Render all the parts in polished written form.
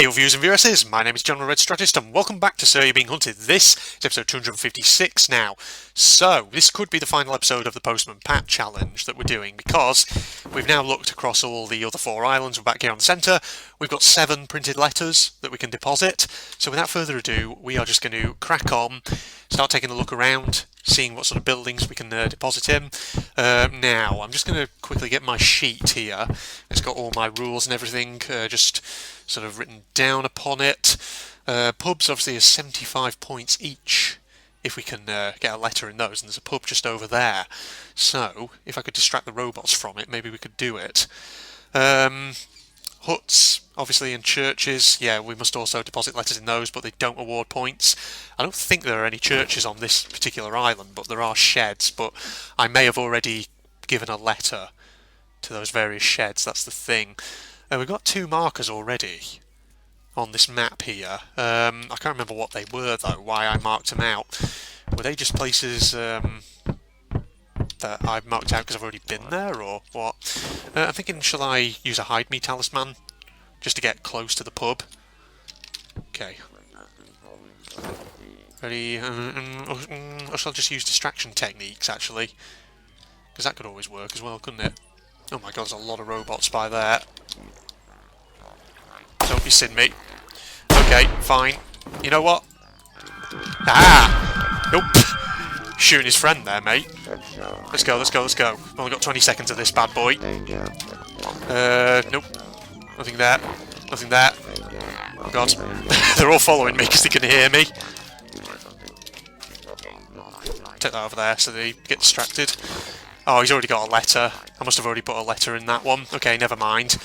Hey viewers and viewers, my name is John Red Strategist and welcome back to Sir You're Being Hunted. This is episode 256 now. So, this could be the final episode of the Postman Pat challenge that we're doing because we've now looked across all the other 4 islands. We're back here on the centre. We've got 7 printed letters that we can deposit. So without further ado, we are just going to crack on, start taking a look around, seeing what sort of buildings we can deposit in. Now, I'm just going to quickly get my sheet here. It's got all my rules and everything just sort of written down upon it. Pubs obviously is 75 points each if we can get a letter in those, and there's a pub just over there. So, if I could distract the robots from it, maybe we could do it. Huts, obviously, in churches, yeah, we must also deposit letters in those, but they don't award points. I don't think there are any churches on this particular island, but there are sheds, but I may have already given a letter to those various sheds, that's the thing. We've got 2 markers already on this map here. I can't remember what they were though, why I marked them out. Were they just places that I've marked out because I've already been there, or what? I'm thinking, shall I use a hide me talisman just to get close to the pub? Okay. Ready? Or shall I just use distraction techniques actually? Because that could always work as well, couldn't it? Oh my god, there's a lot of robots by there. Don't be sin me. Okay, fine. You know what? Ah! Nope. Shooting his friend there, mate. Let's go, let's go, let's go. Only got 20 seconds of this bad boy. Nope. Nothing there. Nothing there. Oh god. They're all following me because they can hear me. Take that over there so they get distracted. Oh, he's already got a letter. I must have already put a letter in that one. Okay, never mind.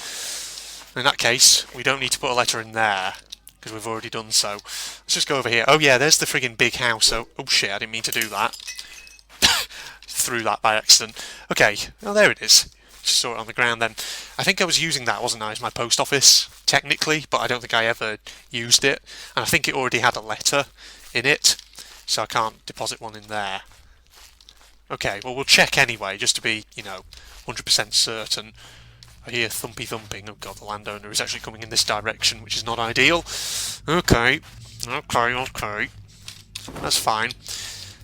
In that case, we don't need to put a letter in there, because we've already done so. Let's just go over here. Oh yeah, there's the friggin' big house. Oh shit, I didn't mean to do that. Threw that by accident. Okay, oh there it is. Just saw it on the ground then. I think I was using that, wasn't I, as my post office, technically, but I don't think I ever used it. And I think it already had a letter in it, so I can't deposit one in there. Okay, well we'll check anyway, just to be, 100% certain. I hear thumpy thumping. Oh god, the landowner is actually coming in this direction, which is not ideal. Okay. That's fine.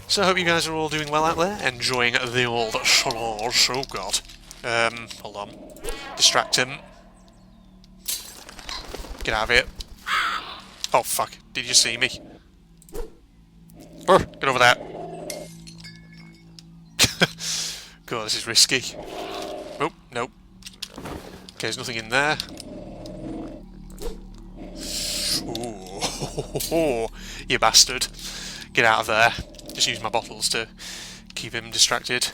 So I hope you guys are all doing well out there, enjoying the old slaughter. Oh god. Hold on. Distract him. Get out of here. Oh fuck, did you see me? Get over there. God, this is risky. Oh, nope. Okay, there's nothing in there. Ooh, you bastard. Get out of there. Just use my bottles to keep him distracted.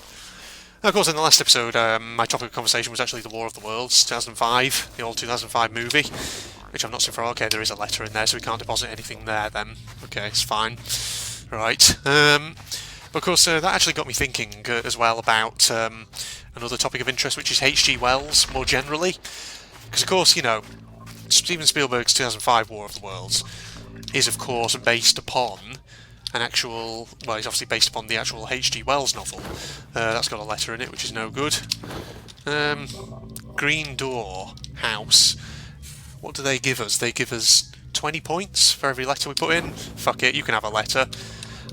Of course, in the last episode, my topic of conversation was actually the War of the Worlds, 2005, the old 2005 movie, which I've not seen for. Okay, there is a letter in there, so we can't deposit anything there then. Okay, it's fine. Right. But of course, that actually got me thinking as well about another topic of interest, which is H.G. Wells, more generally. Because, of course, Steven Spielberg's 2005 War of the Worlds is, of course, based upon an actual... Well, it's obviously based upon the actual H.G. Wells novel. That's got a letter in it, which is no good. Green Door House. What do they give us? They give us 20 points for every letter we put in. Fuck it, you can have a letter.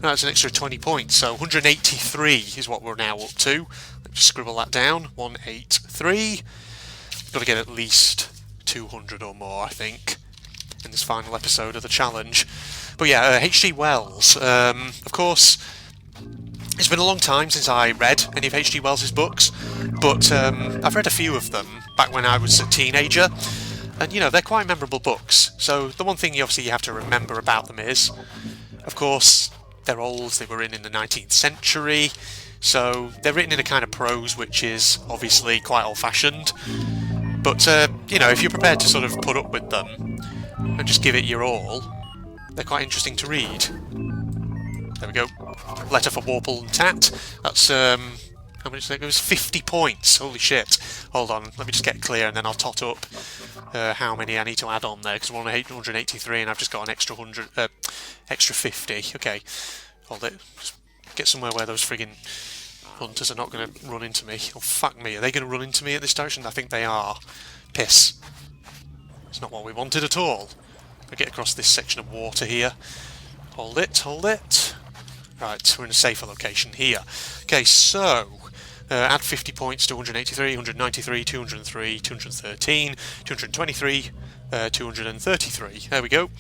That's an extra 20 points, so 183 is what we're now up to. Let's scribble that down. 183. Got to get at least 200 or more, I think, in this final episode of the challenge. But yeah, H.G. Wells. Of course, it's been a long time since I read any of H.G. Wells' books, but I've read a few of them back when I was a teenager, and they're quite memorable books. So the one thing you have to remember about them is, of course, they're old, they were in the 19th century, so they're written in a kind of prose which is obviously quite old-fashioned. But, if you're prepared to sort of put up with them and just give it your all, they're quite interesting to read. There we go. Letter for Warple and Tat. That's, how much did it go? It was 50 points. Holy shit. Hold on, let me just get clear and then I'll tot up how many I need to add on there, because we're on 183 and I've just got an extra 50. Okay, hold it. Just get somewhere where those friggin' hunters are not going to run into me. Oh, fuck me. Are they going to run into me at this direction? I think they are. Piss. It's not what we wanted at all. I get across this section of water here. Hold it, hold it. Right, we're in a safer location here. Okay, so add 50 points to 183, 193, 203, 213, 223, 233. There we go.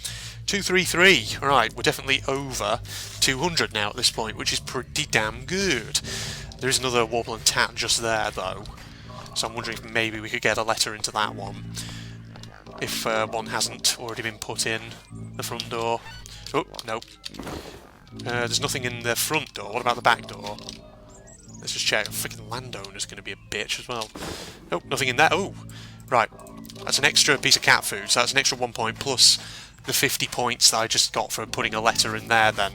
233. Right, we're definitely over 200 now at this point, which is pretty damn good. There is another warble and tat just there, though. So I'm wondering if maybe we could get a letter into that one. If one hasn't already been put in the front door. Oh, no. There's nothing in the front door. What about the back door? Let's just check. Freaking landowner's going to be a bitch as well. Oh, nothing in there. Oh, right. That's an extra piece of cat food, so that's an extra 1 point plus the 50 points that I just got for putting a letter in there then.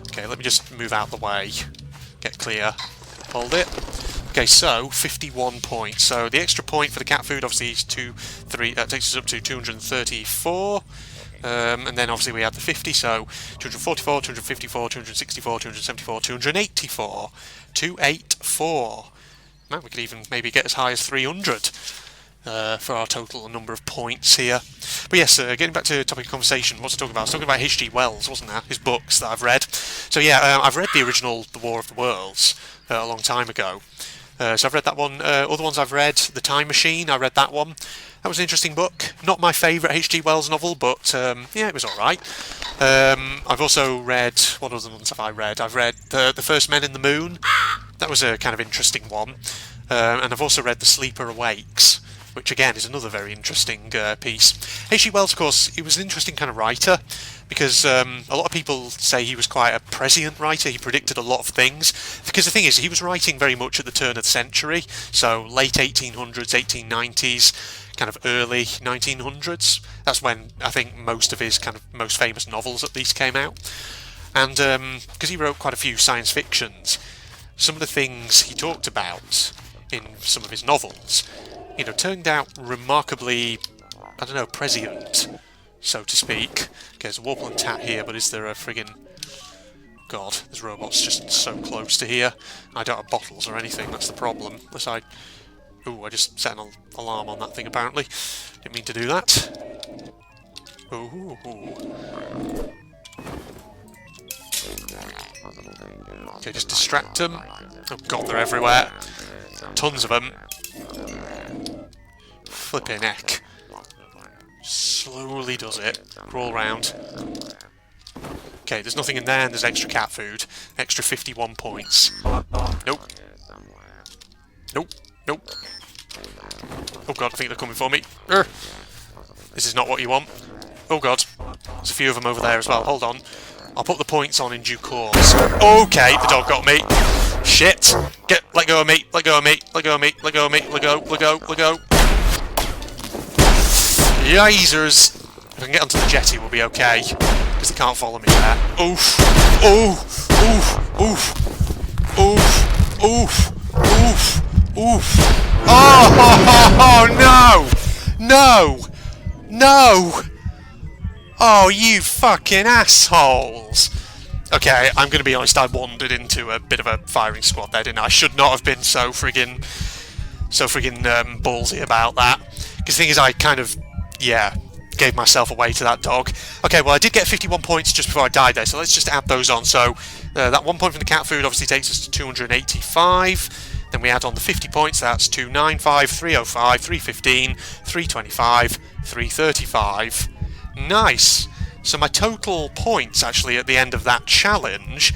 Okay, let me just move out the way. Get clear. Hold it. Okay, so 51 points. So the extra point for the cat food obviously is 3. That takes us up to 234. And then obviously we had the 50, so 244, 254, 264, 274, 284. 284. Man, we could even maybe get as high as 300 for our total number of points here. But yes, getting back to topic of conversation, what's I talking about? I was talking about H.G. Wells, wasn't there? His books that I've read. So yeah, I've read the original The War of the Worlds a long time ago. So I've read that one. Other ones I've read, The Time Machine, I read that one. That was an interesting book. Not my favourite H.G. Wells novel, but yeah, it was alright. I've also read... What other ones have I read? I've read The First Men in the Moon. That was a kind of interesting one. And I've also read The Sleeper Awakes, which again is another very interesting piece. H.G. Wells, of course, he was an interesting kind of writer, because a lot of people say he was quite a prescient writer. He predicted a lot of things, because the thing is, he was writing very much at the turn of the century, so late 1800s, 1890s, kind of early 1900s. That's when I think most of his kind of most famous novels at least came out. And because he wrote quite a few science fictions, some of the things he talked about in some of his novels, you know, turned out remarkably, I don't know, prescient, so to speak. Okay, there's a warble and tat here, but is there a friggin... God, there's robots just so close to here. I don't have bottles or anything, that's the problem. Unless I... Ooh, I just set an alarm on that thing, apparently. Didn't mean to do that. Ooh. Okay, just distract them. Oh god, they're everywhere. Tons of them. Flipping heck. Slowly does it. Crawl round. Okay, there's nothing in there, and there's extra cat food. Extra 51 points. Nope. Nope. Nope. Oh god, I think they're coming for me. This is not what you want. Oh god. There's a few of them over there as well. Hold on. I'll put the points on in due course. Okay, the dog got me. Shit. Let go of me. Let go of me. Let go of me. Let go of me. Let go. Let go. Let go. Yizers. If I can get onto the jetty, we'll be okay. Because they can't follow me there. Oof. Oof. Oof. Oof. Oof. Oof. Oof. Oof. Oh, no! No! No! Oh, you fucking assholes! Okay, I'm going to be honest, I wandered into a bit of a firing squad there, didn't I? I should not have been so friggin' ballsy about that. Because the thing is, I kind of, yeah, gave myself away to that dog. Okay, well, I did get 51 points just before I died there, so let's just add those on. So, that 1 point from the cat food obviously takes us to 285. Then we add on the 50 points, that's 295, 305, 315, 325, 335. Nice! So my total points, actually, at the end of that challenge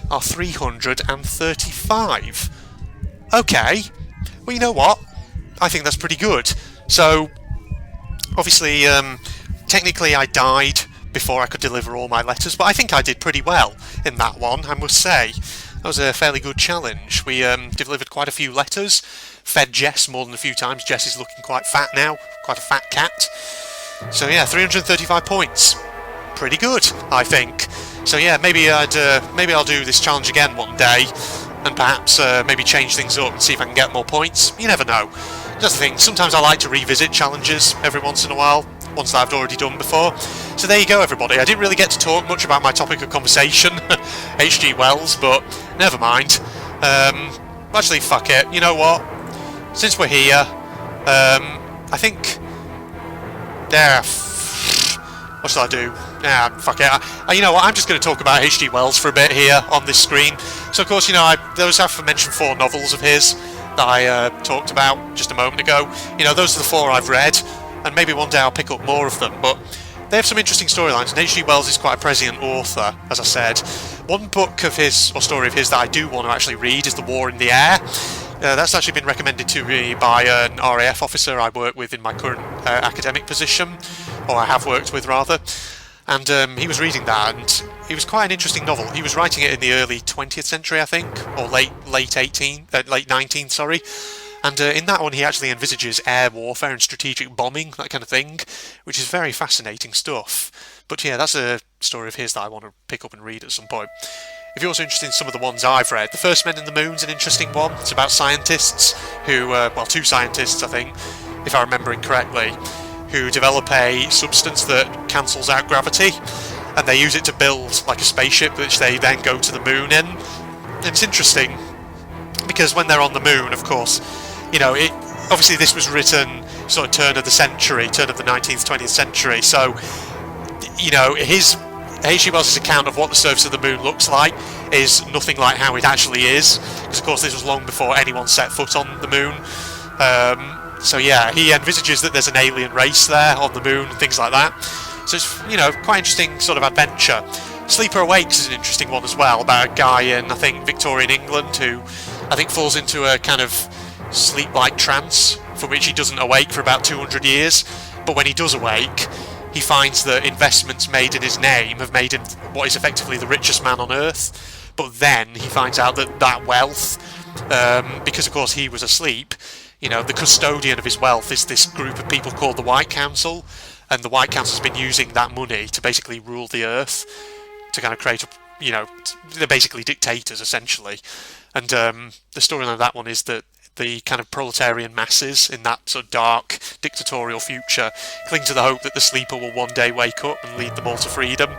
are 335. Okay. Well, you know what? I think that's pretty good. So, obviously, technically I died before I could deliver all my letters, but I think I did pretty well in that one, I must say. That was a fairly good challenge. We delivered quite a few letters, fed Jess more than a few times. Jess is looking quite fat now, quite a fat cat. So yeah, 335 points. Pretty good, I think. So yeah, maybe I'll do this challenge again one day, and perhaps maybe change things up and see if I can get more points. You never know. That's the thing, sometimes I like to revisit challenges every once in a while, ones that I've already done before. So there you go, everybody. I didn't really get to talk much about my topic of conversation, H.G. Wells, but never mind. Actually, fuck it. You know what? Since we're here, I think... There. What shall I do? Fuck it. You know what? I'm just going to talk about H.G. Wells for a bit here on this screen. So, of course, you know, those have mentioned 4 novels of his that I talked about just a moment ago. You know, those are the 4 I've read, and maybe one day I'll pick up more of them. But they have some interesting storylines, and H.G. Wells is quite a prescient author, as I said. One book of his, or story of his, that I do want to actually read is The War in the Air. That's actually been recommended to me by an RAF officer I work with in my current academic position, or I have worked with rather, and he was reading that, and it was quite an interesting novel. He was writing it in the early 20th century, I think, or late 19th, sorry. And in that one he actually envisages air warfare and strategic bombing, that kind of thing, which is very fascinating stuff. But yeah, that's a story of his that I want to pick up and read at some point. If you're also interested in some of the ones I've read, The First Men in the Moon's an interesting one. It's about scientists who, well, 2 scientists, I think, if I'm remembering correctly, who develop a substance that cancels out gravity, and they use it to build like a spaceship which they then go to the moon in. And it's interesting because when they're on the moon, of course, you know, obviously this was written sort of turn of the 19th, 20th century, so, you know, H.G. Wells' account of what the surface of the moon looks like is nothing like how it actually is, because of course this was long before anyone set foot on the moon. So yeah, he envisages that there's an alien race there on the moon and things like that. So it's, you know, quite interesting sort of adventure. Sleeper Awakes is an interesting one as well, about a guy in, I think, Victorian England who I think falls into a kind of sleep-like trance from which he doesn't awake for about 200 years, but when he does awake, he finds that investments made in his name have made him what is effectively the richest man on earth. But then he finds out that that wealth, because of course he was asleep, you know, the custodian of his wealth is this group of people called the White Council, and the White Council's been using that money to basically rule the earth, to kind of create a, you know, they're basically dictators essentially. And the storyline of that one is that the kind of proletarian masses in that sort of dark dictatorial future cling to the hope that the sleeper will one day wake up and lead them all to freedom.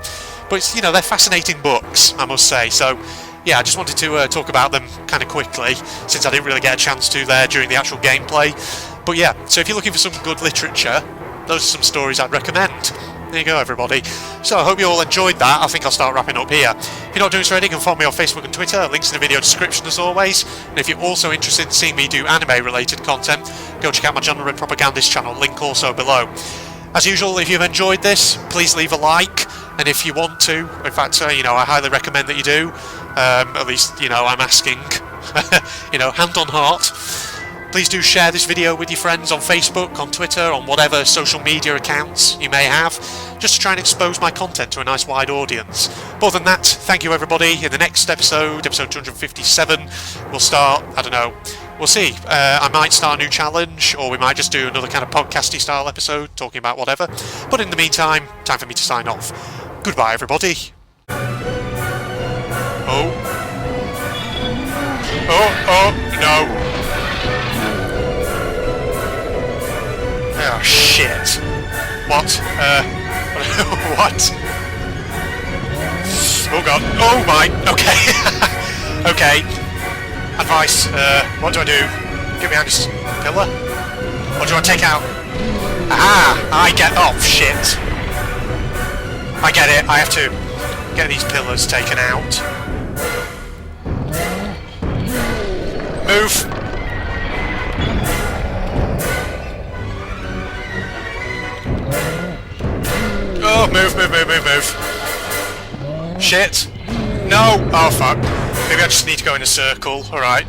But it's, you know, they're fascinating books, I must say. So yeah, I just wanted to talk about them kind of quickly, since I didn't really get a chance to there during the actual gameplay. But yeah, so if you're looking for some good literature, those are some stories I'd recommend. There you go, everybody. So I hope you all enjoyed that. I think I'll start wrapping up here. If you're not doing so already, you can follow me on Facebook and Twitter. Links in the video description as always. And if you're also interested in seeing me do anime-related content, go check out my Genre Red Propagandist channel. Link also below. As usual, if you've enjoyed this, please leave a like. And if you want to, in fact, you know, I highly recommend that you do. At least, you know, I'm asking. You know, hand on heart. Please do share this video with your friends on Facebook, on Twitter, on whatever social media accounts you may have, just to try and expose my content to a nice wide audience. But other than that, thank you everybody. In the next episode, episode 257, we'll start, I don't know, we'll see. I might start a new challenge, or we might just do another kind of podcasty style episode, talking about whatever. But in the meantime, time for me to sign off. Goodbye everybody. Oh, no. Oh shit. What? What? Oh god. Oh my. Okay. Okay. Advice. What do I do? Get behind this pillar? What do I take out? Ah! I get... Oh shit. I get it. I have to get these pillars taken out. Move! Oh, move. Shit. No! Oh, fuck. Maybe I just need to go in a circle. Alright.